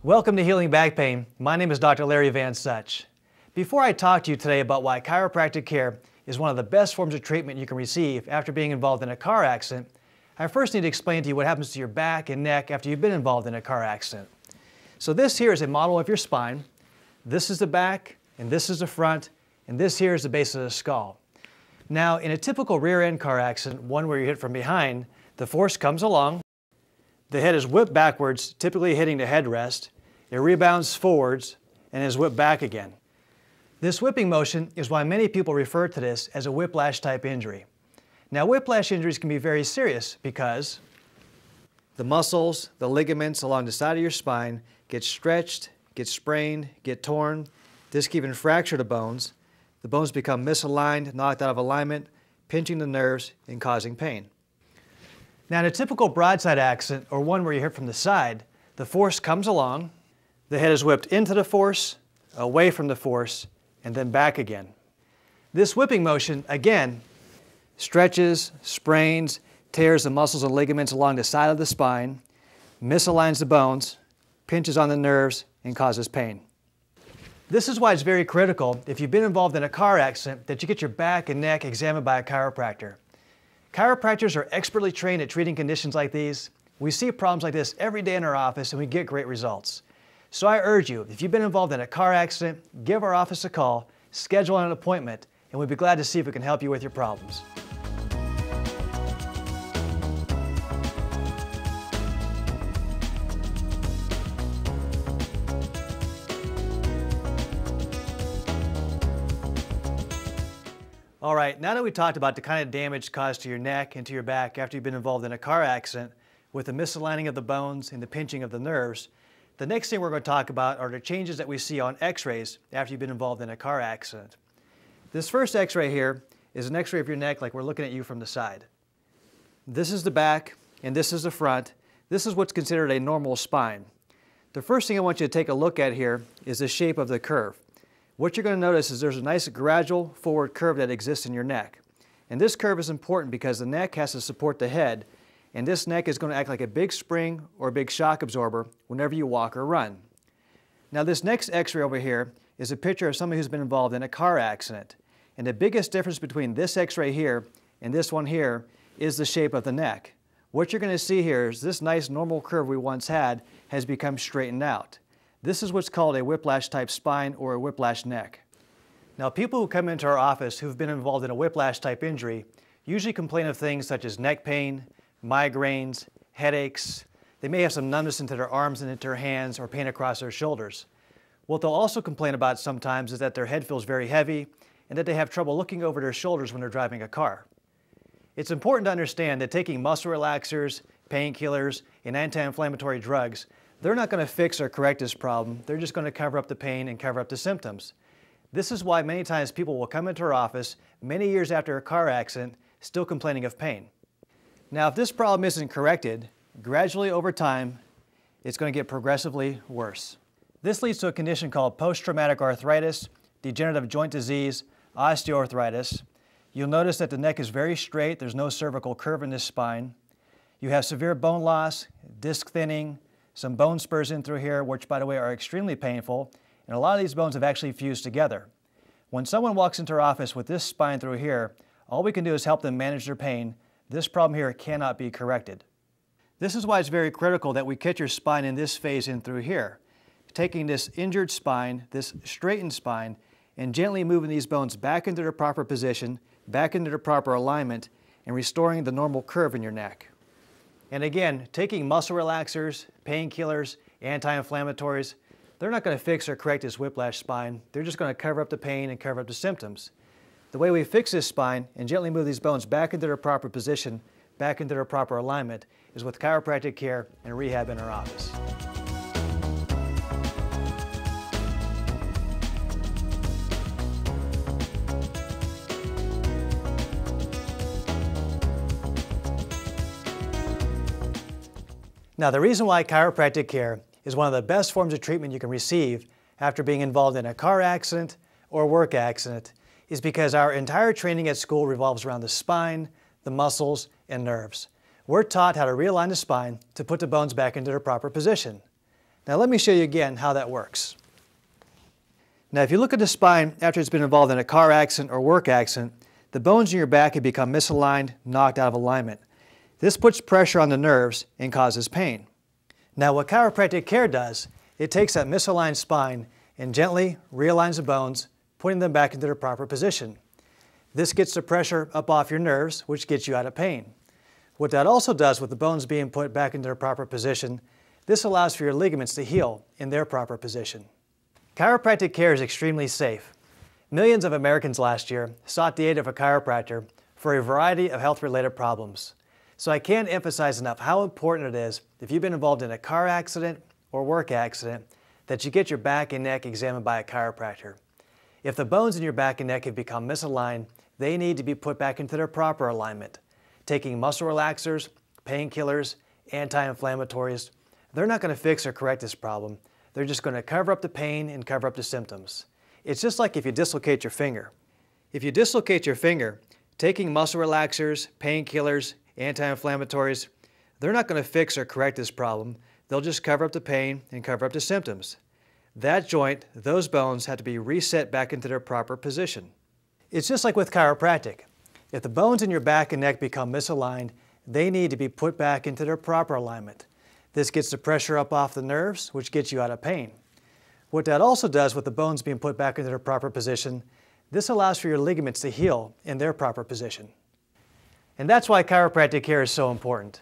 Welcome to Healing Back Pain. My name is Dr. Larry Van Such. Before I talk to you today about why chiropractic care is one of the best forms of treatment you can receive after being involved in a car accident, I first need to explain to you what happens to your back and neck after you've been involved in a car accident. So this here is a model of your spine. This is the back, and this is the front, and this here is the base of the skull. Now, in a typical rear-end car accident, one where you're hit from behind, the force comes along, the head is whipped backwards, typically hitting the headrest. It rebounds forwards and is whipped back again. This whipping motion is why many people refer to this as a whiplash type injury. Now, whiplash injuries can be very serious because the muscles, the ligaments along the side of your spine get stretched, get sprained, get torn. This can even fracture the bones. The bones become misaligned, knocked out of alignment, pinching the nerves and causing pain. Now, in a typical broadside accident, or one where you're hit from the side, the force comes along, the head is whipped into the force, away from the force, and then back again. This whipping motion, again, stretches, sprains, tears the muscles and ligaments along the side of the spine, misaligns the bones, pinches on the nerves, and causes pain. This is why it's very critical, if you've been involved in a car accident, that you get your back and neck examined by a chiropractor. Chiropractors are expertly trained at treating conditions like these. We see problems like this every day in our office and we get great results. So I urge you, if you've been involved in a car accident, give our office a call, schedule an appointment, and we'd be glad to see if we can help you with your problems. All right, now that we talked about the kind of damage caused to your neck and to your back after you've been involved in a car accident with the misaligning of the bones and the pinching of the nerves, the next thing we're going to talk about are the changes that we see on x-rays after you've been involved in a car accident. This first x-ray here is an x-ray of your neck like we're looking at you from the side. This is the back and this is the front. This is what's considered a normal spine. The first thing I want you to take a look at here is the shape of the curve. What you're going to notice is there's a nice gradual forward curve that exists in your neck. And this curve is important because the neck has to support the head, and this neck is going to act like a big spring or a big shock absorber whenever you walk or run. Now, this next x-ray over here is a picture of somebody who's been involved in a car accident. And the biggest difference between this x-ray here and this one here is the shape of the neck. What you're going to see here is this nice normal curve we once had has become straightened out. This is what's called a whiplash type spine or a whiplash neck. Now, people who come into our office who've been involved in a whiplash type injury usually complain of things such as neck pain, migraines, headaches. They may have some numbness into their arms and into their hands or pain across their shoulders. What they'll also complain about sometimes is that their head feels very heavy and that they have trouble looking over their shoulders when they're driving a car. It's important to understand that taking muscle relaxers, painkillers, and anti-inflammatory drugs, they're not going to fix or correct this problem. They're just going to cover up the pain and cover up the symptoms. This is why many times people will come into our office many years after a car accident still complaining of pain. Now, if this problem isn't corrected, gradually over time, it's going to get progressively worse. This leads to a condition called post-traumatic arthritis, degenerative joint disease, osteoarthritis. You'll notice that the neck is very straight. There's no cervical curve in this spine. You have severe bone loss, disc thinning, some bone spurs in through here, which, by the way, are extremely painful, and a lot of these bones have actually fused together. When someone walks into our office with this spine through here, all we can do is help them manage their pain. This problem here cannot be corrected. This is why it's very critical that we catch your spine in this phase in through here, taking this injured spine, this straightened spine, and gently moving these bones back into their proper position, back into their proper alignment, and restoring the normal curve in your neck. And again, taking muscle relaxers, painkillers, anti-inflammatories, they're not going to fix or correct this whiplash spine. They're just going to cover up the pain and cover up the symptoms. The way we fix this spine and gently move these bones back into their proper position, back into their proper alignment, is with chiropractic care and rehab in our office. Now, the reason why chiropractic care is one of the best forms of treatment you can receive after being involved in a car accident or work accident is because our entire training at school revolves around the spine, the muscles, and nerves. We're taught how to realign the spine to put the bones back into their proper position. Now let me show you again how that works. Now if you look at the spine after it's been involved in a car accident or work accident, the bones in your back have become misaligned, knocked out of alignment. This puts pressure on the nerves and causes pain. Now what chiropractic care does, it takes that misaligned spine and gently realigns the bones, putting them back into their proper position. This gets the pressure up off your nerves, which gets you out of pain. What that also does with the bones being put back into their proper position, this allows for your ligaments to heal in their proper position. Chiropractic care is extremely safe. Millions of Americans last year sought the aid of a chiropractor for a variety of health-related problems. So I can't emphasize enough how important it is, if you've been involved in a car accident or work accident, that you get your back and neck examined by a chiropractor. If the bones in your back and neck have become misaligned, they need to be put back into their proper alignment. Taking muscle relaxers, painkillers, anti-inflammatories, they're not going to fix or correct this problem. They're just going to cover up the pain and cover up the symptoms. It's just like if you dislocate your finger. If you dislocate your finger, taking muscle relaxers, painkillers, anti-inflammatories, they're not going to fix or correct this problem. They'll just cover up the pain and cover up the symptoms. That joint, those bones have to be reset back into their proper position. It's just like with chiropractic. If the bones in your back and neck become misaligned, they need to be put back into their proper alignment. This gets the pressure up off the nerves, which gets you out of pain. What that also does with the bones being put back into their proper position, this allows for your ligaments to heal in their proper position. And that's why chiropractic care is so important.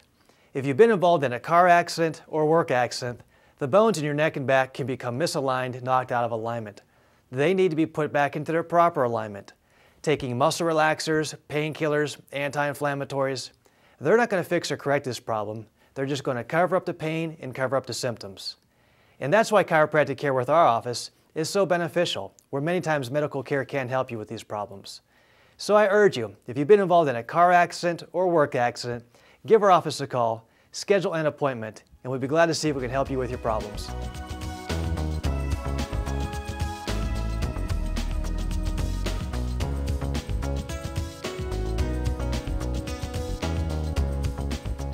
If you've been involved in a car accident or work accident, the bones in your neck and back can become misaligned, knocked out of alignment. They need to be put back into their proper alignment. Taking muscle relaxers, painkillers, anti-inflammatories, they're not going to fix or correct this problem. They're just going to cover up the pain and cover up the symptoms. And that's why chiropractic care with our office is so beneficial, where many times medical care can't help you with these problems. So I urge you, if you've been involved in a car accident or work accident, give our office a call, schedule an appointment, and we'd be glad to see if we can help you with your problems.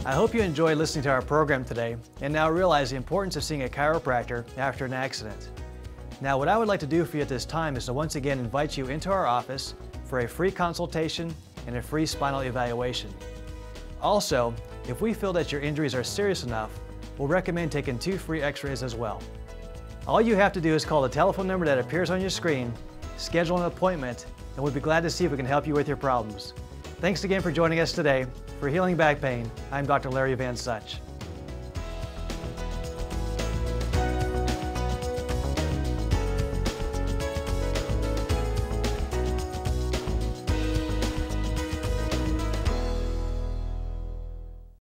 I hope you enjoyed listening to our program today and now realize the importance of seeing a chiropractor after an accident. Now, what I would like to do for you at this time is to once again invite you into our office for a free consultation and a free spinal evaluation. Also, if we feel that your injuries are serious enough, we'll recommend taking 2 free x-rays as well. All you have to do is call the telephone number that appears on your screen, schedule an appointment, and we'll be glad to see if we can help you with your problems. Thanks again for joining us today. For Healing Back Pain, I'm Dr. Larry Van Such.